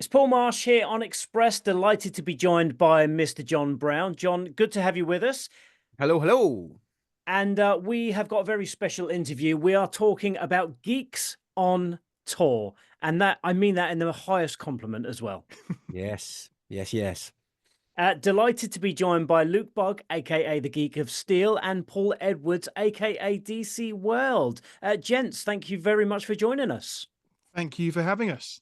It's Paul Marsh here on Express. Delighted to be joined by Mr. John Brown. John, good to have you with us. Hello, hello. And we have got a very special interview. We are talking about Geeks on Tour. And that I mean that in the highest compliment as well. Yes, yes, yes. Delighted to be joined by Luke Bugg, aka the Geek of Steel, and Paul Edwards, aka DC World. Gents, thank you very much for joining us. Thank you for having us.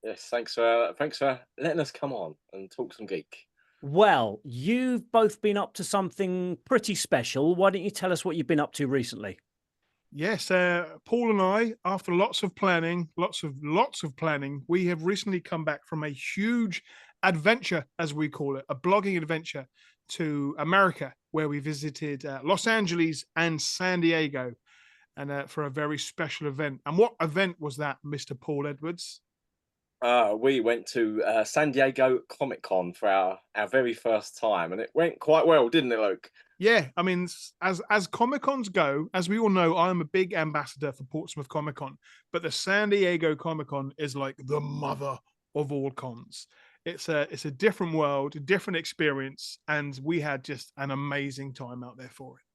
Yes, thanks for letting us come on and talk some geek. Well, you've both been up to something pretty special. Why don't you tell us what you've been up to recently? Yes, Paul and I, after lots of planning, lots of planning, we have recently come back from a huge adventure, as we call it, a blogging adventure to America, where we visited Los Angeles and San Diego, and for a very special event. And what event was that, Mr. Paul Edwards? We went to San Diego Comic Con for our very first time, and it went quite well, didn't it, Luke? Yeah, I mean, as Comic Cons go, as we all know, I'm a big ambassador for Portsmouth Comic Con, but the San Diego Comic Con is like the mother of all cons. It's a different world, a different experience, and we had just an amazing time out there for it.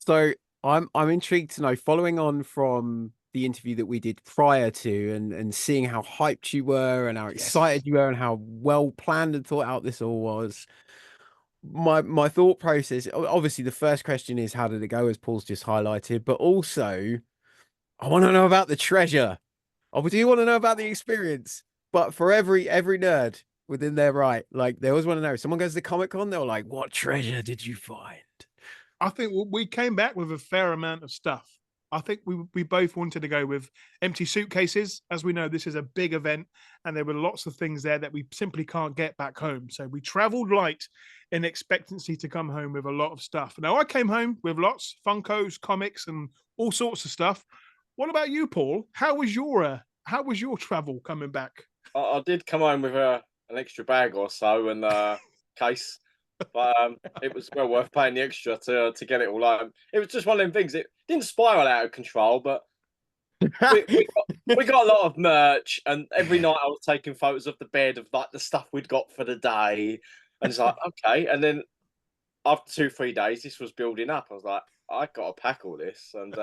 So I'm intrigued to know, following on from the interview that we did prior to and seeing how hyped you were and how excited you were and how well planned and thought out this all was. My thought process, obviously the first question is how did it go, as Paul's just highlighted, but also I want to know about the treasure. I do want to know about the experience, but for every nerd within their right, like they always want to know. Someone goes to Comic Con, they're like, what treasure did you find? I think we came back with a fair amount of stuff. I think we both wanted to go with empty suitcases. As we know, this is a big event, and there were lots of things there that we simply can't get back home. So we traveled light in expectancy to come home with a lot of stuff. Now, I came home with lots, Funkos, comics, and all sorts of stuff. What about you, Paul? How was your travel coming back? I did come home with an extra bag or so and case, but it was well worth paying the extra to get it all home. It was just one of them things. It didn't spiral out of control, but we got a lot of merch, and every night I was taking photos of the bed of like the stuff we'd got for the day, and it's like okay. And then after 2-3 days, this was building up. I was like, I got to pack all this, and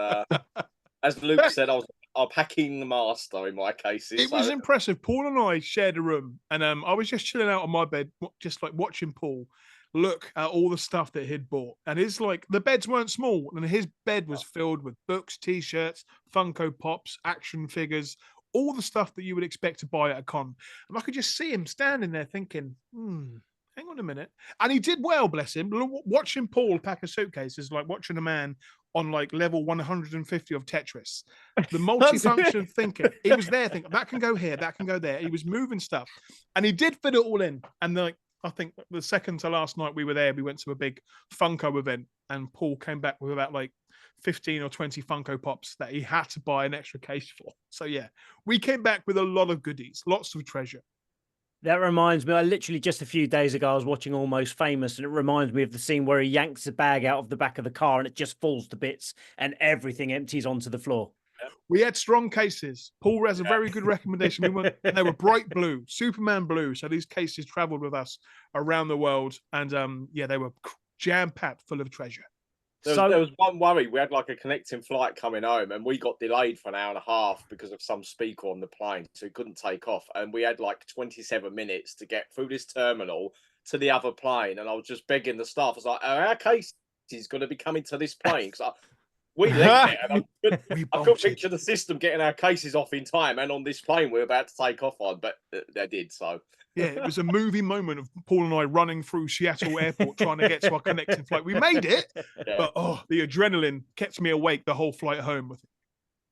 as Luke said, I was packing the master in my cases. It was impressive. Paul and I shared a room, and I was just chilling out on my bed, just like watching Paul look at all the stuff that he'd bought. And it's like the beds weren't small, and his bed was filled with books, t-shirts, Funko Pops, action figures, all the stuff that you would expect to buy at a con. And I could just see him standing there thinking, hang on a minute. And he did well, bless him. Watching Paul pack a suitcase is like watching a man on like level 150 of Tetris. The multifunction thinking. He was there thinking, that can go here, that can go there. He was moving stuff. And he did fit it all in. And like, I think the second to last night we were there, we went to a big Funko event, and Paul came back with about like 15 or 20 Funko Pops that he had to buy an extra case for. So yeah, we came back with a lot of goodies, lots of treasure. That reminds me, I literally just a few days ago, I was watching Almost Famous, and it reminds me of the scene where he yanks a bag out of the back of the car and it just falls to bits and everything empties onto the floor. We had strong cases. Paul has a very good recommendation. And they were bright blue, Superman blue. So these cases traveled with us around the world. And yeah, they were jam-packed full of treasure. There was one worry. We had like a connecting flight coming home, and we got delayed for an hour and a half because of some speaker on the plane, so we couldn't take off. And we had like 27 minutes to get through this terminal to the other plane. And I was just begging the staff. I was like, our case is going to be coming to this plane. Because we left it, and I could picture the system getting our cases off in time, and on this plane we're about to take off on, but they did. So yeah, it was a movie moment of Paul and I running through Seattle Airport trying to get to our connecting flight. We made it, but the adrenaline kept me awake the whole flight home with it.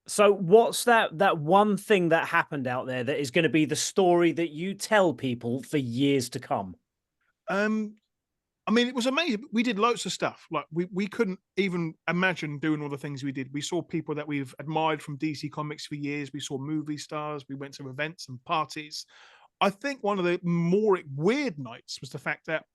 So what's that one thing that happened out there that is going to be the story that you tell people for years to come? I mean, it was amazing. We did loads of stuff. Like we couldn't even imagine doing all the things we did. We saw people that we've admired from DC Comics for years. We saw movie stars. We went to events and parties. I think one of the more weird nights was the fact that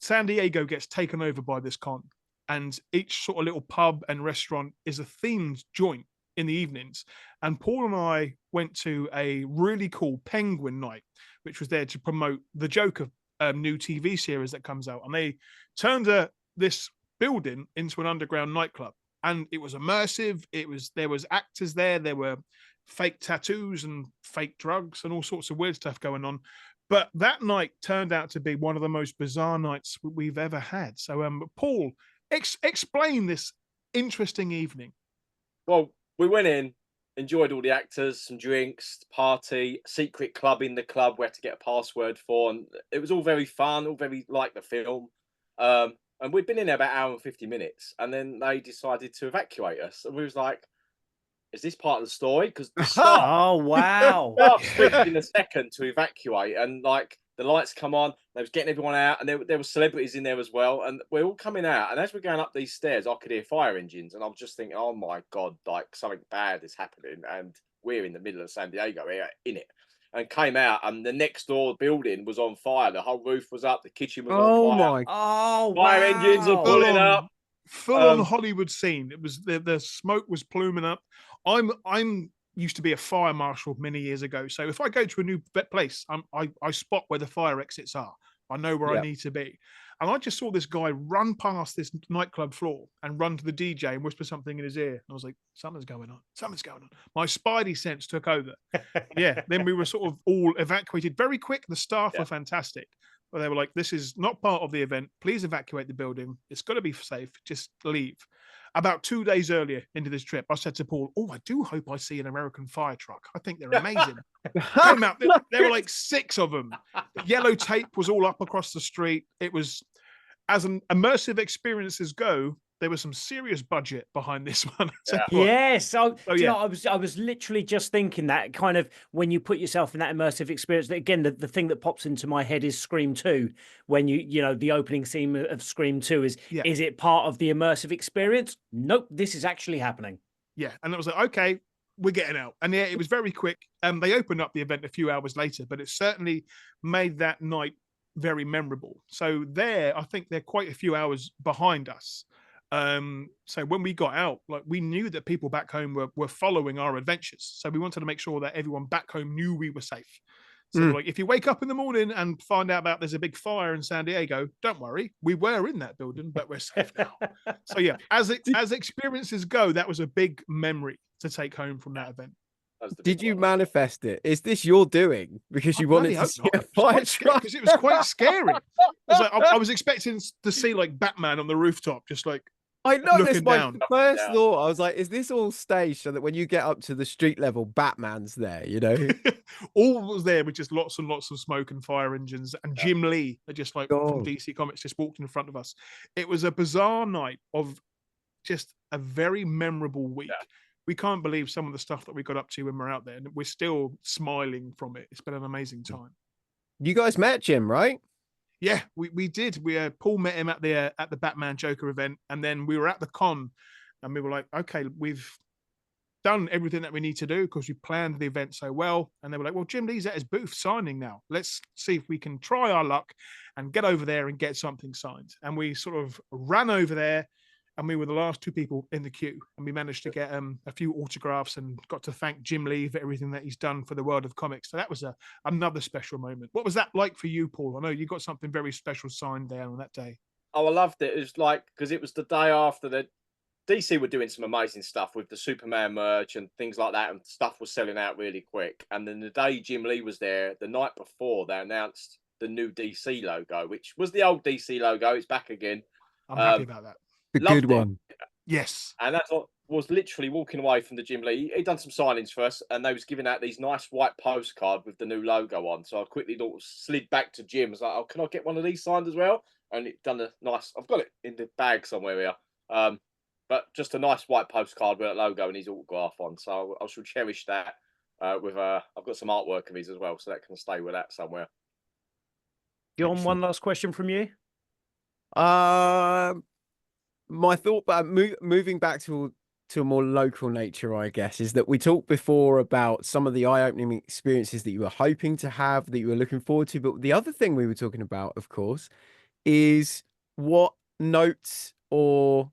San Diego gets taken over by this con, and each sort of little pub and restaurant is a themed joint in the evenings, and Paul and I went to a really cool Penguin night, which was there to promote the Joker new TV series that comes out, and they turned this building into an underground nightclub, and it was immersive. There was actors there were fake tattoos and fake drugs and all sorts of weird stuff going on. But that night turned out to be one of the most bizarre nights we've ever had. So, Paul, explain this interesting evening. Well, we went in, enjoyed all the actors, some drinks, party, secret club in the club we had to get a password for, and it was all very fun, all very like the film. And we'd been in there about an hour and 50 minutes, and then they decided to evacuate us, and we was like, "Is this part of the story?" Because the staff, Oh, wow. switched in a second to evacuate, and like the lights come on, they was getting everyone out, and there were celebrities in there as well, and we're all coming out. And as we're going up these stairs, I could hear fire engines, and I was just thinking, "Oh my god, like something bad is happening," and we're in the middle of San Diego here in it. And came out, and the next door building was on fire. The whole roof was up, the kitchen was Oh on fire. my! Oh, Fire engines are wow. pulling up. Full on Hollywood scene. It was the smoke was pluming up. I'm used to be a fire marshal many years ago, so if I go to a new place, I spot where the fire exits are. I know where I need to be. And I just saw this guy run past this nightclub floor and run to the DJ and whisper something in his ear. And I was like, something's going on. Something's going on. My spidey sense took over. Yeah. Then we were sort of all evacuated very quick. The staff were fantastic. But they were like, this is not part of the event. Please evacuate the building. It's got to be safe. Just leave. About 2 days earlier into this trip, I said to Paul, "Oh, I do hope I see an American fire truck. I think they're amazing." Came out, there were like 6 of them. The yellow tape was all up across the street. It was, as an immersive experiences go, there was some serious budget behind this one. Yes. Oh, You know, I was literally just thinking that kind of when you put yourself in that immersive experience, that again, the thing that pops into my head is Scream 2. When you know, the opening scene of Scream 2 is it part of the immersive experience? Nope, this is actually happening. Yeah. And it was like, okay, we're getting out. And yeah, it was very quick. They opened up the event a few hours later, but it certainly made that night very memorable. So I think they're quite a few hours behind us. So when we got out, like, we knew that people back home were following our adventures. So we wanted to make sure that everyone back home knew we were safe. So like, if you wake up in the morning and find out about there's a big fire in San Diego, don't worry, we were in that building, but we're safe now. So yeah, as experiences go, that was a big memory to take home from that event. Did you manifest it? Is this your doing because you wanted to see a fire truck? Because it was quite scary. I was expecting to see like Batman on the rooftop, just like, I know this. My down. first thought, I was like, "Is this all staged so that when you get up to the street level, Batman's there?" You know, all was there with just lots and lots of smoke and fire engines, and Jim Lee, just like from DC Comics, just walked in front of us. It was a bizarre night of just a very memorable week. Yeah. We can't believe some of the stuff that we got up to when we're out there, and we're still smiling from it. It's been an amazing time. You guys met Jim, right? Yeah, we did. Paul met him at the Batman Joker event, and then we were at the con, and we were like, okay, we've done everything that we need to do because we planned the event so well. And they were like, well, Jim Lee's at his booth signing now. Let's see if we can try our luck and get over there and get something signed. And we sort of ran over there, and we were the last 2 people in the queue, and we managed to get a few autographs and got to thank Jim Lee for everything that he's done for the world of comics. So that was another special moment. What was that like for you, Paul? I know you got something very special signed there on that day. Oh, I loved it. It was like, because it was the day after the DC were doing some amazing stuff with the Superman merch and things like that, and stuff was selling out really quick. And then the day Jim Lee was there, the night before, they announced the new DC logo, which was the old DC logo. It's back again. I'm happy about that. The good one. Yes. And that was literally walking away from the Jim Lee. He'd done some signings for us, and they was giving out these nice white postcard with the new logo on. So I quickly slid back to Jim. I was like, oh, can I get one of these signed as well? And it done a nice, I've got it in the bag somewhere here. But just a nice white postcard with a logo and his autograph on. So I shall cherish that. I've got some artwork of his as well, so that can stay with that somewhere. John, one last question from you. My thought about moving back to a more local nature, I guess, is that we talked before about some of the eye-opening experiences that you were hoping to have, that you were looking forward to. But the other thing we were talking about, of course, is what notes, or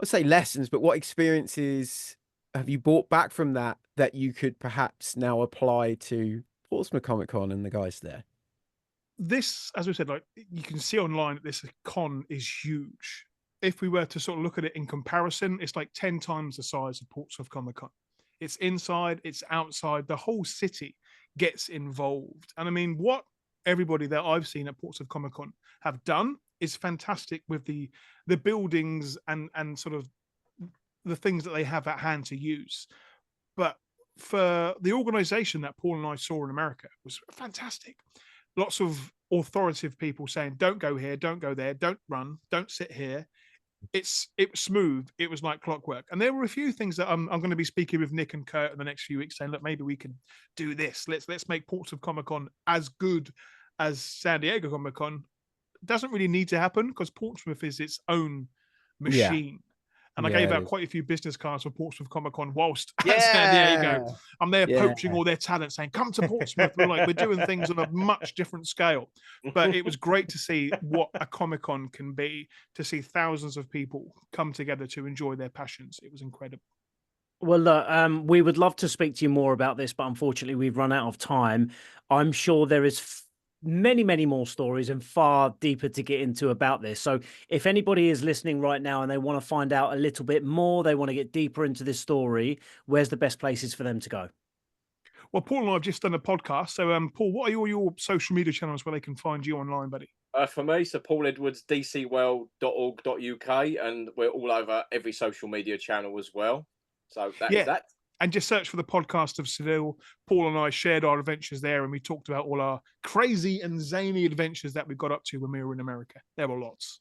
let's say lessons, but what experiences have you brought back from that you could perhaps now apply to Portsmouth Comic Con and the guys there? This, as we said, like you can see online that this con is huge. If we were to sort of look at it in comparison, it's like 10 times the size of Portsmouth Comic Con. It's inside, it's outside, the whole city gets involved. And I mean, what everybody that I've seen at Portsmouth Comic Con have done is fantastic with the buildings and sort of the things that they have at hand to use. But for the organization that Paul and I saw in America was fantastic. Lots of authoritative people saying, don't go here, don't go there, don't run, don't sit here. It was smooth. It was like clockwork. And there were a few things that I'm going to be speaking with Nick and Kurt in the next few weeks saying, look, maybe we can do this. Let's make Portsmouth Comic Con as good as San Diego Comic Con. It doesn't really need to happen because Portsmouth is its own machine. And I gave out quite a few business cards for Portsmouth Comic Con whilst at San Diego. I'm there poaching all their talent, saying, come to Portsmouth. We're doing things on a much different scale. But it was great to see what a Comic Con can be, to see thousands of people come together to enjoy their passions. It was incredible. Well, look, we would love to speak to you more about this, but unfortunately we've run out of time. I'm sure there is many more stories and far deeper to get into about this. So if anybody is listening right now and they want to find out a little bit more, they want to get deeper into this story, where's the best places for them to go? Well, Paul and I have just done a podcast. So, Paul, what are all your social media channels where they can find you online, buddy? For me, so Paul Edwards, dcworld.org.uk, and we're all over every social media channel as well. So that is that. And just search for the podcast of Seville. Paul and I shared our adventures there, and we talked about all our crazy and zany adventures that we got up to when we were in America. There were lots.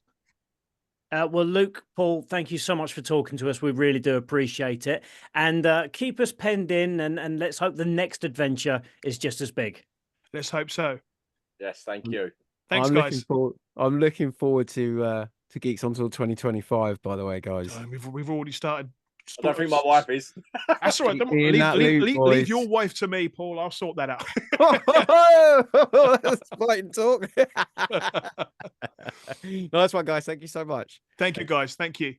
Well, Luke, Paul, thank you so much for talking to us. We really do appreciate it. And keep us penned in, and let's hope the next adventure is just as big. Let's hope so. Yes, thank you. Thanks, guys. I'm looking forward to Geeks until 2025, by the way, guys. We've already started. I don't think my wife is. That's all right. Leave your wife to me, Paul. I'll sort that out. That's fighting talk. Nice one, guys. Thank you so much. Thank you, guys. Thank you.